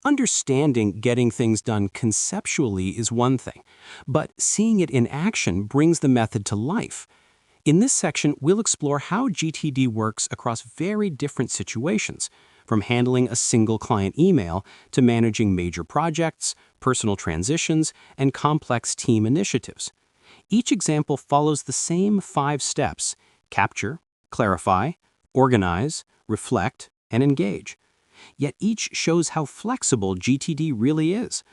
Understanding getting things done conceptually is one thing, but seeing it in action brings the method to life. In this section, we'll explore how GTD works across very different situations, from handling a single client email to managing major projects, personal transitions, and complex team initiatives. Each example follows the same 5 steps: capture, clarify, organize, reflect, and engage. Yet each shows how flexible GTD really is.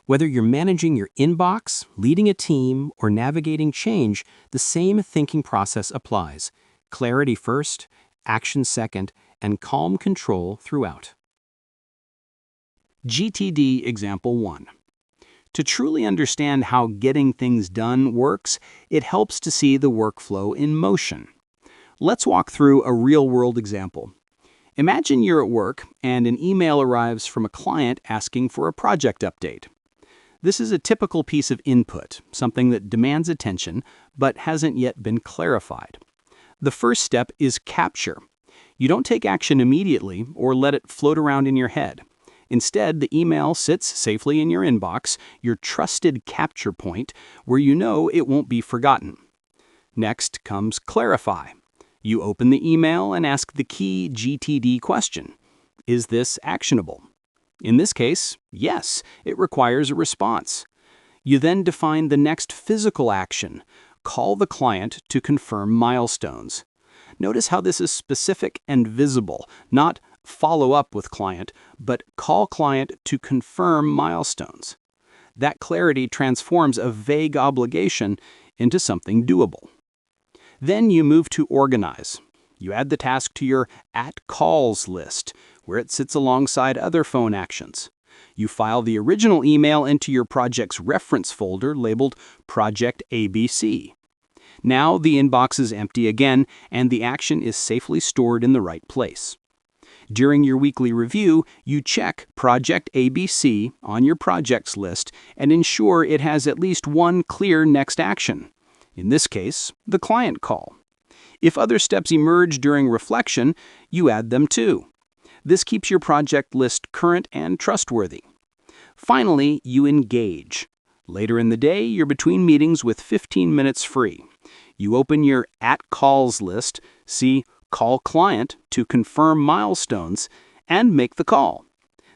Whether you're managing your inbox, leading a team, or navigating change, the same thinking process applies: clarity first, action second, and calm control throughout. GTD Example 1. To truly understand how getting things done works, it helps to see the workflow in motion. Let's walk through a real-world example. Imagine you're at work and an email arrives from a client asking for a project update. This is a typical piece of input, something that demands attention but hasn't yet been clarified. The first step is capture. You don't take action immediately or let it float around in your head. Instead, the email sits safely in your inbox, your trusted capture point, where you know it won't be forgotten. Next comes clarify. You open the email and ask the key GTD question: is this actionable? In this case, yes, it requires a response. You then define the next physical action: call the client to confirm milestones. Notice how this is specific and visible, not follow up with client, but call client to confirm milestones. That clarity transforms a vague obligation into something doable. Then you move to organize. You add the task to your @calls list, where it sits alongside other phone actions. You file the original email into your project's reference folder labeled Project ABC. Now the inbox is empty again, and the action is safely stored in the right place. During your weekly review, you check Project ABC on your projects list and ensure it has at least one clear next action. In this case, the client call. If other steps emerge during reflection, you add them too. This keeps your project list current and trustworthy. Finally, you engage. Later in the day, you're between meetings with 15 minutes free. You open your @calls list, see Call Client to confirm milestones, and make the call.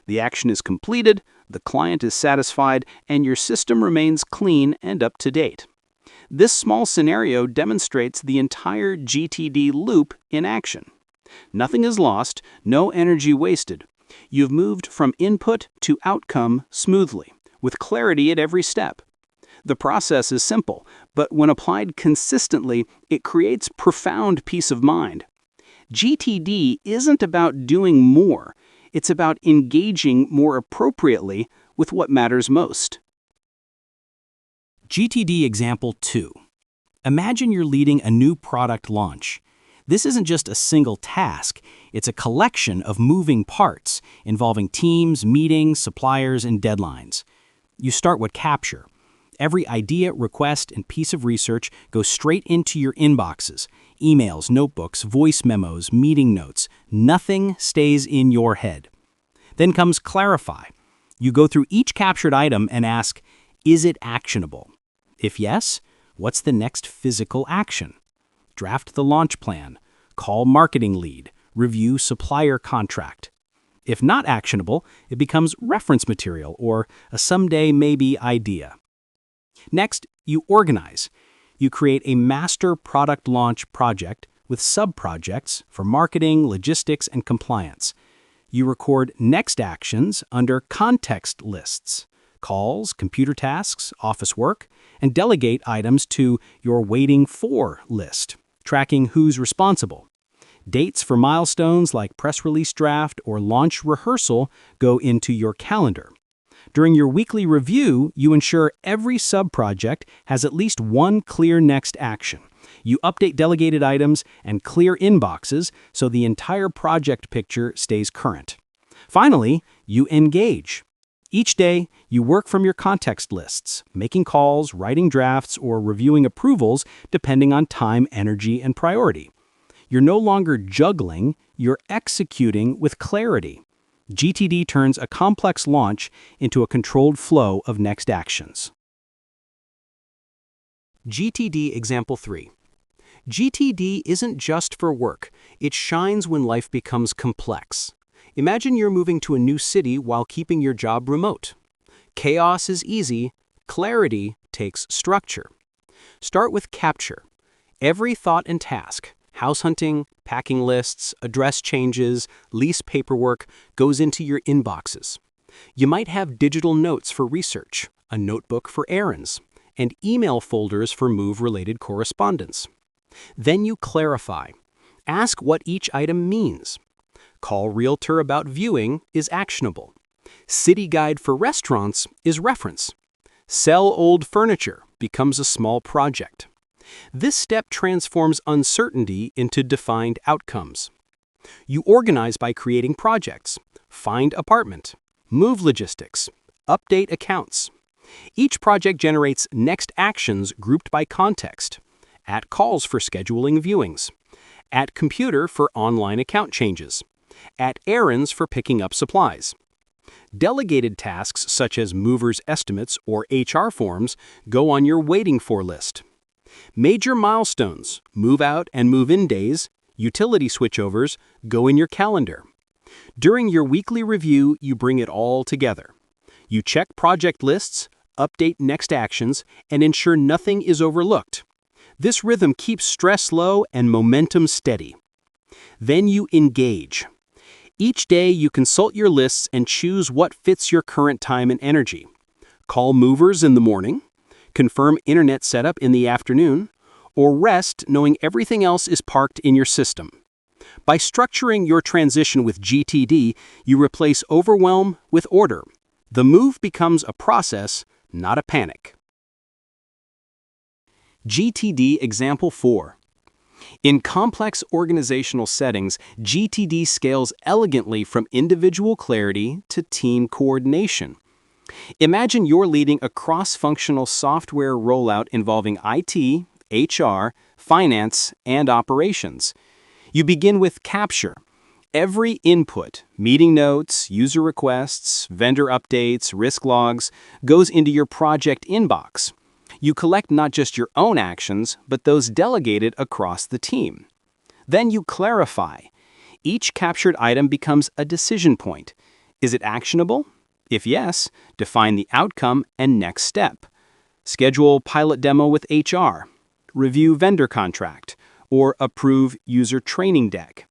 The action is completed, the client is satisfied, and your system remains clean and up to date. This small scenario demonstrates the entire GTD loop in action. Nothing is lost, no energy wasted. You've moved from input to outcome smoothly, with clarity at every step. The process is simple, but when applied consistently, it creates profound peace of mind. GTD isn't about doing more, it's about engaging more appropriately with what matters most. GTD Example 2. Imagine you're leading a new product launch. This isn't just a single task, it's a collection of moving parts involving teams, meetings, suppliers, and deadlines. You start with capture. Every idea, request, and piece of research goes straight into your inboxes: emails, notebooks, voice memos, meeting notes. Nothing stays in your head. Then comes clarify. You go through each captured item and ask, is it actionable? If yes, what's the next physical action? Draft the launch plan, call marketing lead, review supplier contract. If not actionable, it becomes reference material or a someday maybe idea. Next, you organize. You create a master product launch project with sub-projects for marketing, logistics, and compliance. You record next actions under context lists: calls, computer tasks, office work, and delegate items to your waiting for list, tracking who's responsible. Dates for milestones like press release draft or launch rehearsal go into your calendar. During your weekly review, you ensure every sub-project has at least one clear next action. You update delegated items and clear inboxes so the entire project picture stays current. Finally, you engage. Each day, you work from your context lists, making calls, writing drafts, or reviewing approvals depending on time, energy, and priority. You're no longer juggling, you're executing with clarity. GTD turns a complex launch into a controlled flow of next actions. GTD Example 3. GTD isn't just for work. It shines when life becomes complex. Imagine you're moving to a new city while keeping your job remote. Chaos is easy. Clarity takes structure. Start with capture. Every thought and task, house hunting, packing lists, address changes, lease paperwork, goes into your inboxes. You might have digital notes for research, a notebook for errands, and email folders for move-related correspondence. Then you clarify. Ask what each item means. Call realtor about viewing is actionable. City guide for restaurants is reference. Sell old furniture becomes a small project. This step transforms uncertainty into defined outcomes. You organize by creating projects, find apartment, move logistics, update accounts. Each project generates next actions grouped by context. At calls for scheduling viewings. At computer for online account changes. At errands for picking up supplies. Delegated tasks such as movers' estimates or HR forms go on your waiting for list. Major milestones, move out and move in days, utility switchovers go in your calendar. During your weekly review, you bring it all together. You check project lists, update next actions, and ensure nothing is overlooked. This rhythm keeps stress low and momentum steady. Then you engage. Each day you consult your lists and choose what fits your current time and energy. Call movers in the morning, confirm internet setup in the afternoon, or rest knowing everything else is parked in your system. By structuring your transition with GTD, you replace overwhelm with order. The move becomes a process, not a panic. GTD Example 4. In complex organizational settings, GTD scales elegantly from individual clarity to team coordination. Imagine you're leading a cross-functional software rollout involving IT, HR, finance, and operations. You begin with capture. Every input, meeting notes, user requests, vendor updates, risk logs, goes into your project inbox. You collect not just your own actions, but those delegated across the team. Then you clarify. Each captured item becomes a decision point. Is it actionable? If yes, define the outcome and next step. Schedule pilot demo with HR, review vendor contract, or approve user training deck.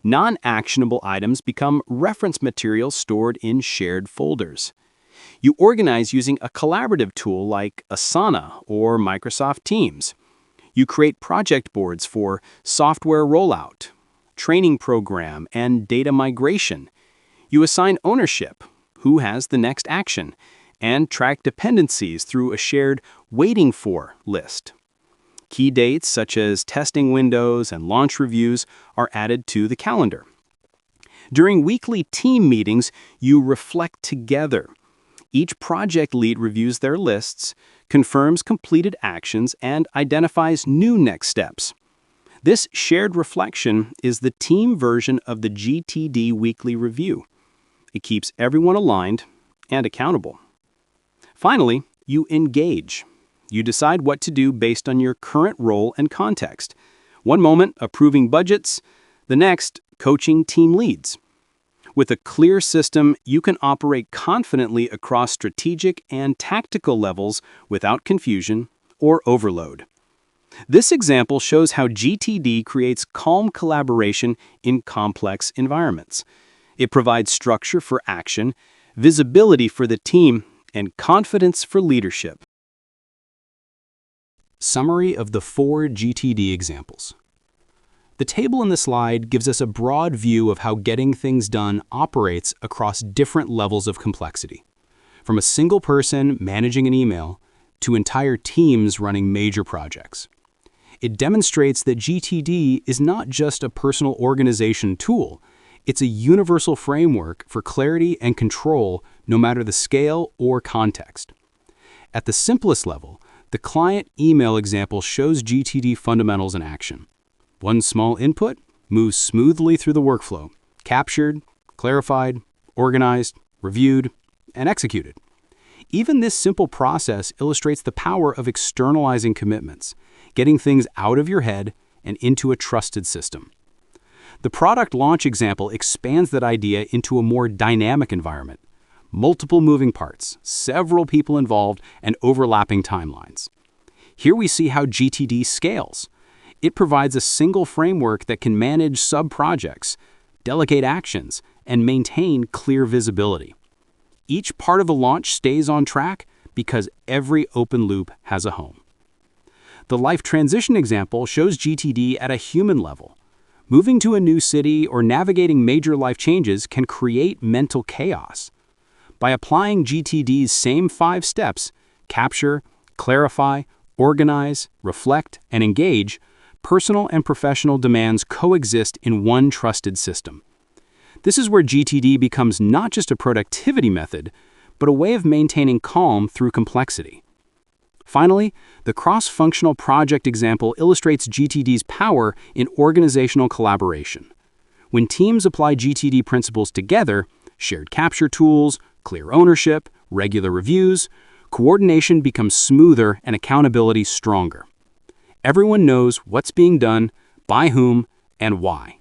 Non-actionable items become reference materials stored in shared folders. You organize using a collaborative tool like Asana or Microsoft Teams. You create project boards for software rollout, training program, and data migration. You assign ownership, who has the next action, and track dependencies through a shared waiting for list. Key dates such as testing windows and launch reviews are added to the calendar. During weekly team meetings, you reflect together. Each project lead reviews their lists, confirms completed actions, and identifies new next steps. This shared reflection is the team version of the GTD weekly review. It keeps everyone aligned and accountable. Finally, you engage. You decide what to do based on your current role and context. One moment, approving budgets, the next, coaching team leads. With a clear system, you can operate confidently across strategic and tactical levels without confusion or overload. This example shows how GTD creates calm collaboration in complex environments. It provides structure for action, visibility for the team, and confidence for leadership. Summary of the 4 GTD examples. The table in the slide gives us a broad view of how getting things done operates across different levels of complexity, from a single person managing an email to entire teams running major projects. It demonstrates that GTD is not just a personal organization tool, it's a universal framework for clarity and control no matter the scale or context. At the simplest level, the client email example shows GTD fundamentals in action. One small input moves smoothly through the workflow, captured, clarified, organized, reviewed, and executed. Even this simple process illustrates the power of externalizing commitments, getting things out of your head and into a trusted system. The product launch example expands that idea into a more dynamic environment. Multiple moving parts, several people involved, and overlapping timelines. Here we see how GTD scales. It provides a single framework that can manage sub-projects, delegate actions, and maintain clear visibility. Each part of the launch stays on track because every open loop has a home. The life transition example shows GTD at a human level. Moving to a new city or navigating major life changes can create mental chaos. By applying GTD's same 5 steps, capture, clarify, organize, reflect, and engage, personal and professional demands coexist in one trusted system. This is where GTD becomes not just a productivity method, but a way of maintaining calm through complexity. Finally, the cross-functional project example illustrates GTD's power in organizational collaboration. When teams apply GTD principles together, shared capture tools, clear ownership, regular reviews, coordination becomes smoother and accountability stronger. Everyone knows what's being done, by whom, and why.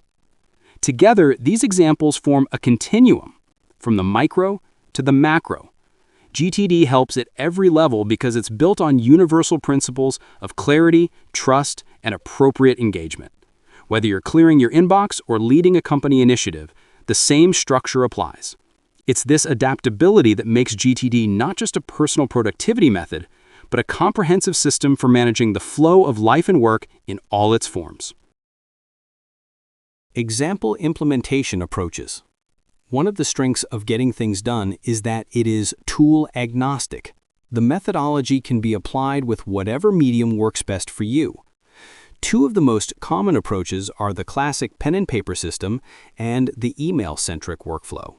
Together, these examples form a continuum, from the micro to the macro. GTD helps at every level because it's built on universal principles of clarity, trust, and appropriate engagement. Whether you're clearing your inbox or leading a company initiative, the same structure applies. It's this adaptability that makes GTD not just a personal productivity method, but a comprehensive system for managing the flow of life and work in all its forms. Example implementation approaches. One of the strengths of getting things done is that it is tool agnostic. The methodology can be applied with whatever medium works best for you. 2 of the most common approaches are the classic pen and paper system and the email-centric workflow.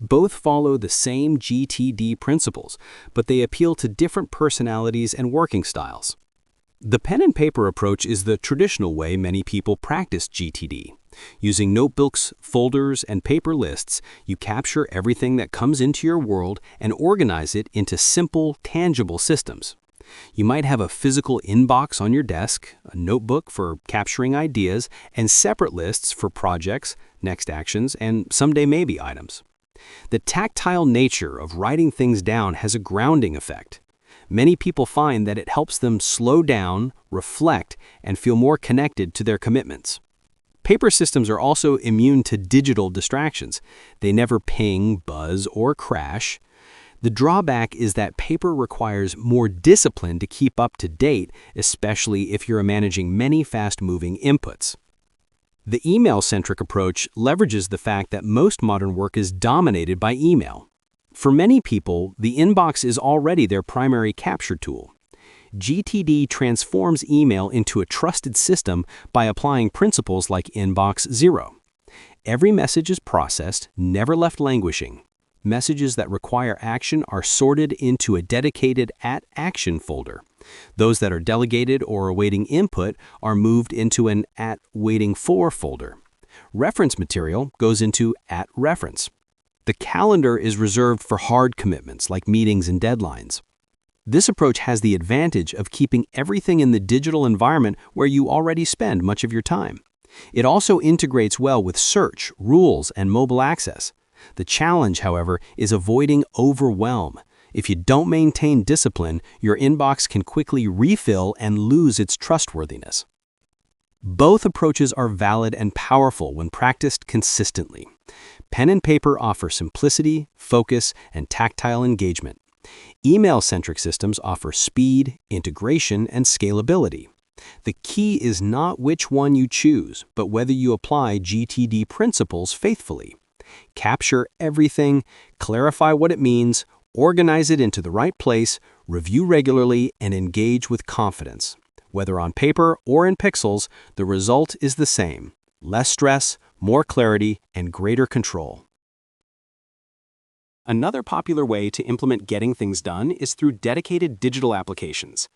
Both follow the same GTD principles, but they appeal to different personalities and working styles. The pen and paper approach is the traditional way many people practice GTD. Using notebooks, folders, and paper lists, you capture everything that comes into your world and organize it into simple, tangible systems. You might have a physical inbox on your desk, a notebook for capturing ideas, and separate lists for projects, next actions, and someday maybe items. The tactile nature of writing things down has a grounding effect. Many people find that it helps them slow down, reflect, and feel more connected to their commitments. Paper systems are also immune to digital distractions. They never ping, buzz, or crash. The drawback is that paper requires more discipline to keep up to date, especially if you're managing many fast-moving inputs. The email-centric approach leverages the fact that most modern work is dominated by email. For many people, the inbox is already their primary capture tool. GTD transforms email into a trusted system by applying principles like Inbox Zero. Every message is processed, never left languishing. Messages that require action are sorted into a dedicated @action folder. Those that are delegated or awaiting input are moved into an @waiting for folder. Reference material goes into @reference. The calendar is reserved for hard commitments like meetings and deadlines. This approach has the advantage of keeping everything in the digital environment where you already spend much of your time. It also integrates well with search, rules, and mobile access. The challenge, however, is avoiding overwhelm. If you don't maintain discipline, your inbox can quickly refill and lose its trustworthiness. Both approaches are valid and powerful when practiced consistently. Pen and paper offer simplicity, focus, and tactile engagement. Email-centric systems offer speed, integration, and scalability. The key is not which one you choose, but whether you apply GTD principles faithfully. Capture everything, clarify what it means, organize it into the right place, review regularly, and engage with confidence. Whether on paper or in pixels, the result is the same: less stress, more clarity, and greater control. Another popular way to implement getting things done is through dedicated digital applications.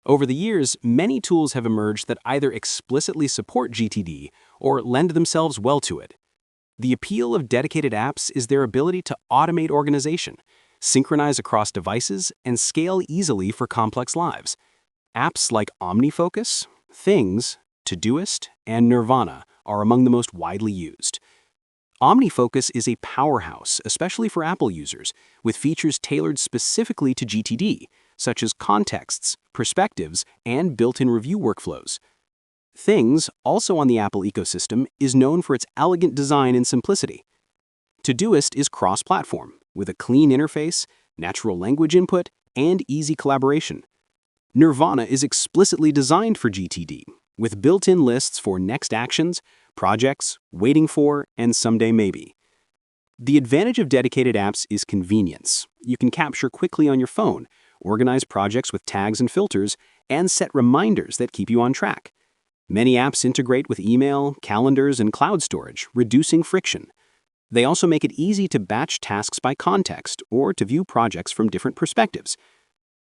Over the years, many tools have emerged that either explicitly support GTD or lend themselves well to it. The appeal of dedicated apps is their ability to automate organization, synchronize across devices, and scale easily for complex lives. Apps like OmniFocus, Things, Todoist, and Nirvana are among the most widely used. OmniFocus is a powerhouse, especially for Apple users, with features tailored specifically to GTD, such as contexts, perspectives, and built-in review workflows. Things, also on the Apple ecosystem, is known for its elegant design and simplicity. Todoist is cross-platform, with a clean interface, natural language input, and easy collaboration. Nirvana is explicitly designed for GTD, with built-in lists for next actions, projects, waiting for, and someday maybe. The advantage of dedicated apps is convenience. You can capture quickly on your phone, organize projects with tags and filters, and set reminders that keep you on track. Many apps integrate with email, calendars, and cloud storage, reducing friction. They also make it easy to batch tasks by context or to view projects from different perspectives.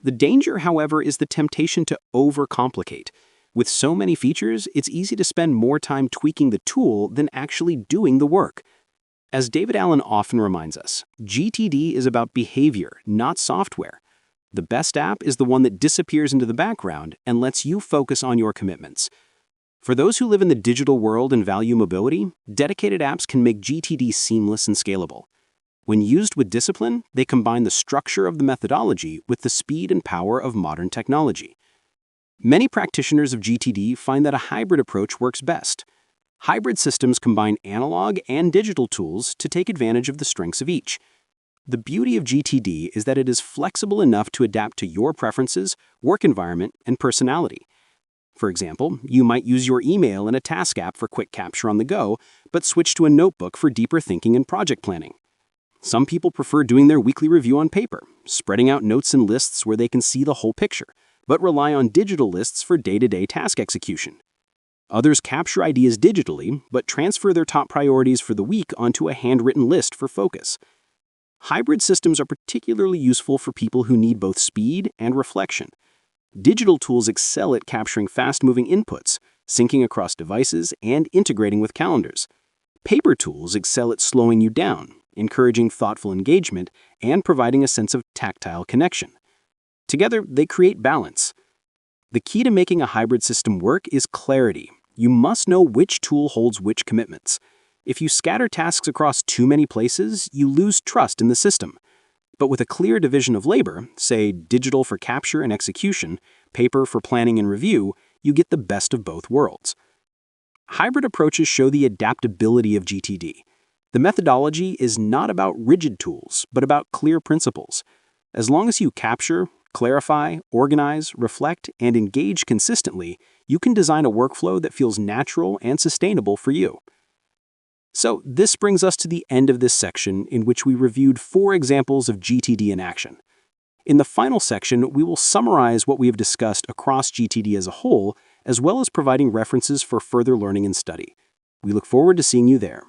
The danger, however, is the temptation to overcomplicate. With so many features, it's easy to spend more time tweaking the tool than actually doing the work. As David Allen often reminds us, GTD is about behavior, not software. The best app is the one that disappears into the background and lets you focus on your commitments. For those who live in the digital world and value mobility, dedicated apps can make GTD seamless and scalable. When used with discipline, they combine the structure of the methodology with the speed and power of modern technology. Many practitioners of GTD find that a hybrid approach works best. Hybrid systems combine analog and digital tools to take advantage of the strengths of each. The beauty of GTD is that it is flexible enough to adapt to your preferences, work environment, and personality. For example, you might use your email in a task app for quick capture on the go, but switch to a notebook for deeper thinking and project planning. Some people prefer doing their weekly review on paper, spreading out notes and lists where they can see the whole picture, but rely on digital lists for day-to-day task execution. Others capture ideas digitally, but transfer their top priorities for the week onto a handwritten list for focus. Hybrid systems are particularly useful for people who need both speed and reflection. Digital tools excel at capturing fast-moving inputs, syncing across devices, and integrating with calendars. Paper tools excel at slowing you down, encouraging thoughtful engagement, and providing a sense of tactile connection. Together, they create balance. The key to making a hybrid system work is clarity. You must know which tool holds which commitments. If you scatter tasks across too many places, you lose trust in the system. But with a clear division of labor, say digital for capture and execution, paper for planning and review, you get the best of both worlds. Hybrid approaches show the adaptability of GTD. The methodology is not about rigid tools, but about clear principles. As long as you capture, clarify, organize, reflect, and engage consistently, you can design a workflow that feels natural and sustainable for you. So this brings us to the end of this section in which we reviewed 4 examples of GTD in action. In the final section, we will summarize what we have discussed across GTD as a whole, as well as providing references for further learning and study. We look forward to seeing you there.